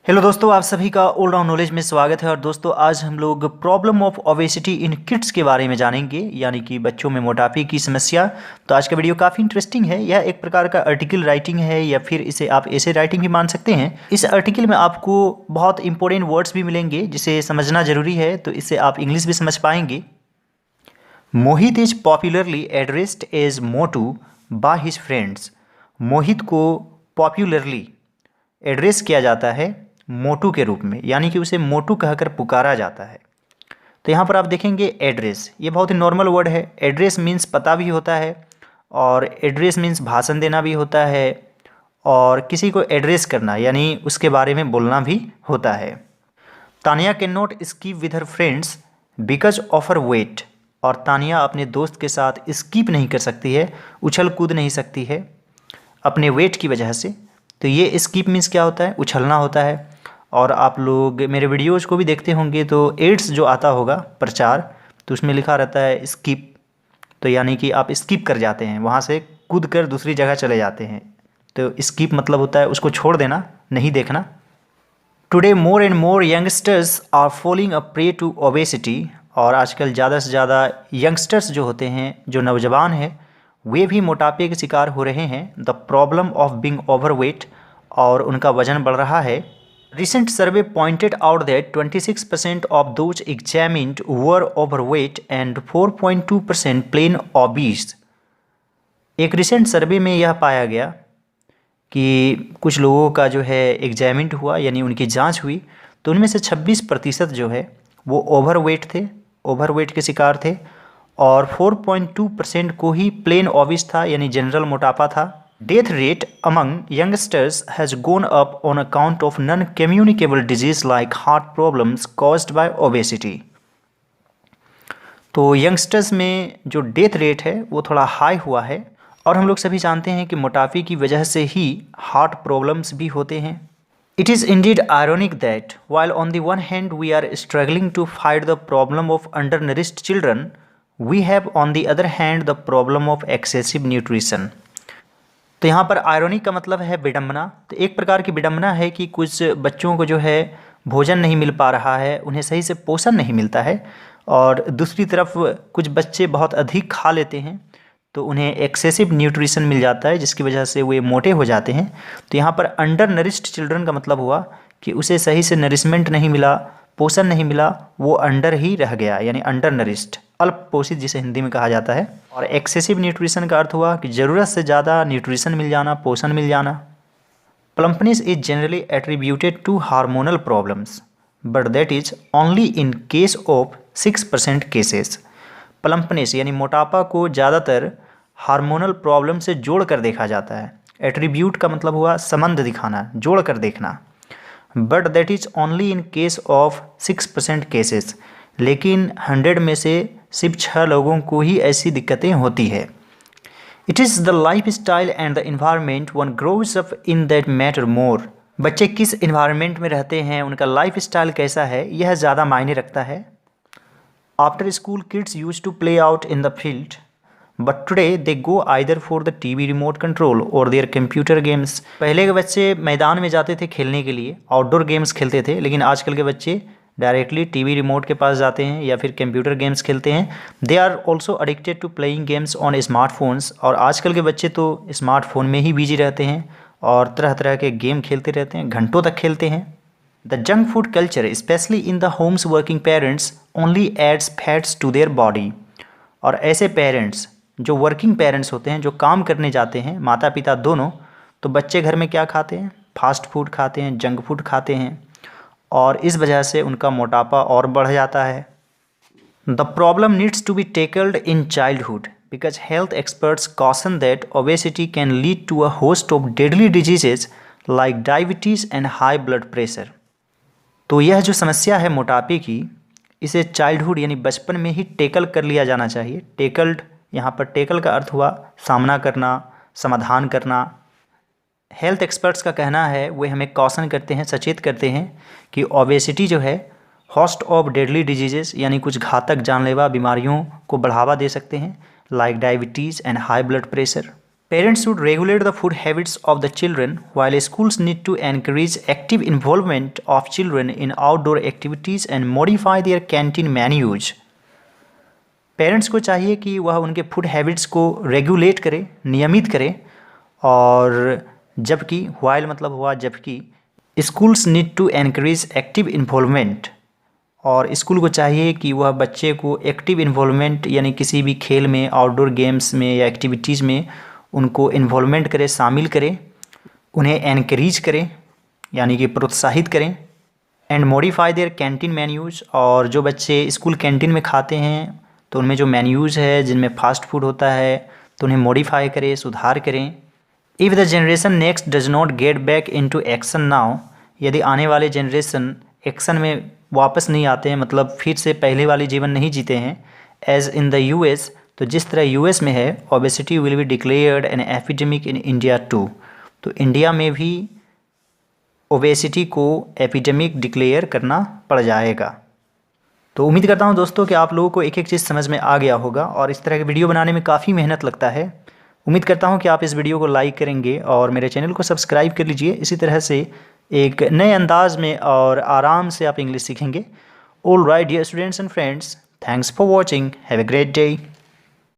Hello दोस्तों, आप सभी का ऑल राउंड नॉलेज में स्वागत है। और दोस्तों, आज हम लोग problem of obesity in kids के बारे में जानेंगे, यानी कि बच्चों में मोटापे की समस्या। तो आज का वीडियो काफ़ी इंटरेस्टिंग है। यह एक प्रकार का आर्टिकल राइटिंग है, या फिर इसे आप ऐसे राइटिंग भी मान सकते हैं। इस आर्टिकल में आपको बहुत इंपॉर्टेंट वर्ड्स भी मिलेंगे जिसे समझना जरूरी है, तो इससे आप इंग्लिश भी समझ पाएंगे। Mohit is popularly addressed as Motu by his friends. Mohit को पॉपुलरली एड्रेस किया जाता है मोटू के रूप में, यानी कि उसे मोटू कहकर पुकारा जाता है। तो यहाँ पर आप देखेंगे एड्रेस, ये बहुत ही नॉर्मल वर्ड है। एड्रेस मीन्स पता भी होता है, और एड्रेस मीन्स भाषण देना भी होता है, और किसी को एड्रेस करना यानी उसके बारे में बोलना भी होता है। Tania can not skip with her friends because of her weight. और तानिया अपने दोस्त के साथ स्कीप नहीं कर सकती है, उछल कूद नहीं सकती है अपने वेट की वजह से। तो ये स्कीप मीन्स क्या होता है? उछलना होता है। और आप लोग मेरे वीडियोज़ को भी देखते होंगे तो एड्स जो आता होगा प्रचार, तो उसमें लिखा रहता है स्किप। तो यानी कि आप स्किप कर जाते हैं, वहाँ से कूद कर दूसरी जगह चले जाते हैं। तो स्किप मतलब होता है उसको छोड़ देना, नहीं देखना। Today more and more youngsters are falling a prey to obesity. और आजकल ज़्यादा से ज़्यादा यंगस्टर्स जो होते हैं, जो नौजवान हैं, वे भी मोटापे के शिकार हो रहे हैं। The problem of being overweight, और उनका वजन बढ़ रहा है। Recent survey pointed out that 26% of those examined were overweight and 4.2% plain obese। एक रिसेंट सर्वे में यह पाया गया कि कुछ लोगों का जो है एग्जामिन्ड हुआ, यानी उनकी जांच हुई, तो उनमें से 26% जो है वो ओवरवेट थे, ओवरवेट के शिकार थे, और 4.2% को ही प्लेन ओबीस था, यानी जनरल मोटापा था। Death rate among youngsters has gone up on account of non-communicable disease like heart problems caused by obesity। तो यंगस्टर्स में जो डेथ रेट है वो थोड़ा हाई हुआ है, और हम लोग सभी जानते हैं कि मोटापे की वजह से ही हार्ट प्रॉब्लम्स भी होते हैं। It is indeed ironic that while on the one hand we are struggling to fight the problem of undernourished children, we have on the other hand the problem of excessive nutrition। तो यहाँ पर irony का मतलब है विडम्बना। तो एक प्रकार की विडम्बना है कि कुछ बच्चों को जो है भोजन नहीं मिल पा रहा है, उन्हें सही से पोषण नहीं मिलता है, और दूसरी तरफ कुछ बच्चे बहुत अधिक खा लेते हैं तो उन्हें एक्सेसिव न्यूट्रिशन मिल जाता है, जिसकी वजह से वे मोटे हो जाते हैं। तो यहाँ पर अंडर नरिश्ड चिल्ड्रन का मतलब हुआ कि उसे सही से नरिशमेंट नहीं मिला, पोषण नहीं मिला, वो अंडर ही रह गया, यानी अंडर नरिश्ड, अल्प पोषित जिसे हिंदी में कहा जाता है। और एक्सेसिव न्यूट्रिशन का अर्थ हुआ कि ज़रूरत से ज़्यादा न्यूट्रिशन मिल जाना, पोषण मिल जाना। Plumpness is generally attributed to hormonal problems, but that is only in case of 6% cases. Plumpness यानी मोटापा को ज़्यादातर हार्मोनल प्रॉब्लम से जोड़ कर देखा जाता है। एट्रीब्यूट का मतलब हुआ संबंध दिखाना, जोड़ कर देखना। But that is only in case of 6% cases, लेकिन 100 में से सिर्फ 6 लोगों को ही ऐसी दिक्कतें होती है। It is the life style and the environment one grows up in that matter more. बच्चे किस इन्वायरमेंट में रहते हैं, उनका लाइफ स्टाइल कैसा है, यह ज़्यादा मायने रखता है। After school kids use to play out in the field, but today they go either for the TV remote control और देयर कंप्यूटर गेम्स। पहले के बच्चे मैदान में जाते थे खेलने के लिए, आउटडोर गेम्स खेलते थे, लेकिन आजकल के बच्चे डायरेक्टली टीवी रिमोट के पास जाते हैं या फिर कंप्यूटर गेम्स खेलते हैं। They are also addicted to playing games on smartphones. और आजकल के बच्चे तो स्मार्टफोन में ही बिजी रहते हैं और तरह तरह के गेम खेलते रहते हैं, घंटों तक खेलते हैं। The junk food culture specially in the homes working parents only adds fats to their body. और ऐसे पेरेंट्स जो वर्किंग पेरेंट्स होते हैं, जो काम करने जाते हैं, माता पिता दोनों, तो बच्चे घर में क्या खाते हैं? फास्ट फूड खाते हैं, जंक फूड खाते हैं, और इस वजह से उनका मोटापा और बढ़ जाता है। The problem needs to be tackled in childhood because health experts caution that obesity can lead to a host of deadly diseases like diabetes and high blood pressure. तो यह जो समस्या है मोटापे की, इसे चाइल्डहुड यानी बचपन में ही टेकल कर लिया जाना चाहिए। टेकल्ड, यहाँ पर टेकल का अर्थ हुआ सामना करना, समाधान करना। हेल्थ एक्सपर्ट्स का कहना है, वे हमें कॉशन करते हैं, सचेत करते हैं कि ओबेसिटी जो है होस्ट ऑफ डेडली डिजीजेस, यानी कुछ घातक जानलेवा बीमारियों को बढ़ावा दे सकते हैं, like diabetes and high blood pressure. Parents should regulate the food habits of the children, while schools need to encourage active involvement of children in outdoor activities and modify their canteen menus. Parents को चाहिए कि वह उनके food habits को regulate करे, नियमित करे, और जबकि while मतलब हुआ जबकि schools need to encourage active involvement, और स्कूल को चाहिए कि वह बच्चे को एक्टिव इन्वॉल्वमेंट यानी किसी भी खेल में, आउटडोर गेम्स में या एक्टिविटीज़ में उनको इन्वॉल्वमेंट करे, शामिल करे, उन्हें एनकरेज करें यानी कि प्रोत्साहित करें, and modify there canteen menus, और जो बच्चे स्कूल कैंटीन में खाते हैं तो उनमें जो मेन्यूज़ है जिनमें फास्ट फूड होता है तो उन्हें मॉडिफाई करें, सुधार करें। If the generation next does not get back into action now, यदि आने वाले जनरेशन एक्शन में वापस नहीं आते हैं, मतलब फिर से पहले वाली जीवन नहीं जीते हैं, एज इन द यूएस, तो जिस तरह यूएस में है, obesity will be declared an epidemic in India too, तो इंडिया में भी ओबेसिटी को एपिडेमिक डिक्लेयर करना पड़ जाएगा। तो उम्मीद करता हूं दोस्तों कि आप लोगों को एक एक चीज़ समझ में आ गया होगा, और इस तरह के वीडियो बनाने में काफ़ी मेहनत लगता है। उम्मीद करता हूं कि आप इस वीडियो को लाइक करेंगे और मेरे चैनल को सब्सक्राइब कर लीजिए। इसी तरह से एक नए अंदाज में और आराम से आप इंग्लिश सीखेंगे। All right dear students and friends, thanks for watching, have a great day.